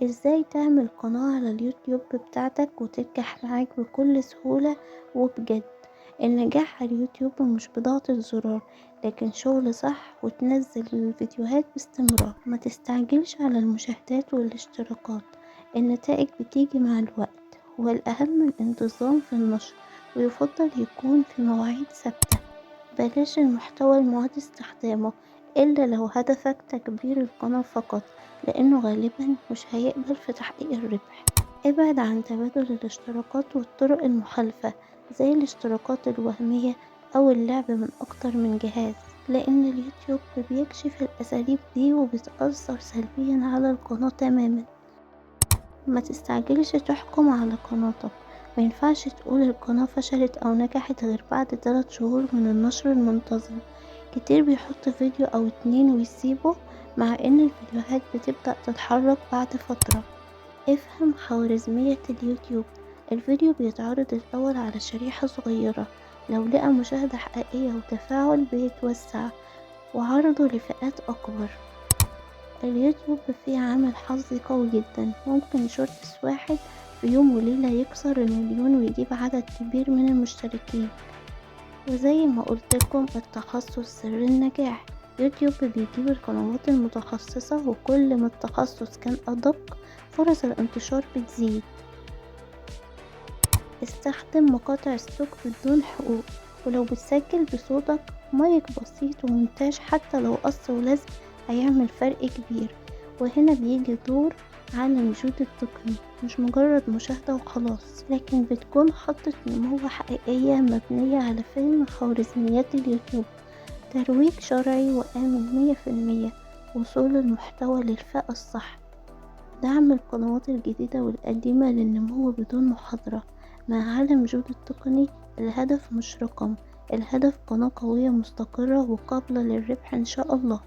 ازاي تعمل قناة على اليوتيوب بتاعتك وتنجح معاك بكل سهولة وبجد. النجاح على اليوتيوب مش بضغطة زرار، لكن شغل صح وتنزل الفيديوهات باستمرار. ما تستعجلش على المشاهدات والاشتراكات، النتائج بتيجي مع الوقت. والأهم الانتظام في النشر، ويفضل يكون في مواعيد ثابتة. بلاش المحتوى المعاد استخدامه إلا لو هدفك تكبير القناة فقط، لأنه غالبا مش هيقبل في تحقيق الربح. ابعد عن تبادل الاشتراكات والطرق المخالفة، زي الاشتراكات الوهمية أو اللعب من أكتر من جهاز، لأن اليوتيوب بيكشف الأساليب دي وبتأثر سلبيا على القناة تماما. ما تستعجلش تحكم على قناتك، ما ينفعش تقول القناة فشلت أو نجحت غير بعد 3 شهور من النشر المنتظم. كتير بيحط فيديو أو 2 ويسيبه، مع إن الفيديوهات بتبدأ تتحرك بعد فترة. افهم خوارزمية اليوتيوب، الفيديو بيتعرض الأول على شريحة صغيرة، لو لقى مشاهدة حقيقية وتفاعل بيتوسع وعرضه لفئات أكبر. اليوتيوب فيه عامل حظي قوي جدا، ممكن شورتس واحد في يوم وليلة يكسر 1,000,000 ويجيب عدد كبير من المشتركين. وزي ما قلتلكم التخصص سر النجاح، يوتيوب بيجيب القنوات المتخصصة، وكل ما التخصص كان أدق فرص الانتشار بتزيد. استخدم مقاطع ستوك بدون حقوق، ولو بتسجل بصوتك مايك بسيط ومونتاج حتى لو قص ولزق هيعمل فرق كبير. وهنا بيجي دور عالم جودة التقني، مش مجرد مشاهدة وخلاص، لكن بتكون خطة نمو حقيقية مبنية على فهم خوارزميات اليوتيوب، ترويج شرعي وآمن 100%، وصول المحتوى للفئة الصح، دعم القنوات الجديدة والقديمة للنمو بدون مخاطرة. مع عالم جودة التقني، الهدف مش رقم، الهدف قناة قوية مستقرة وقابلة للربح إن شاء الله.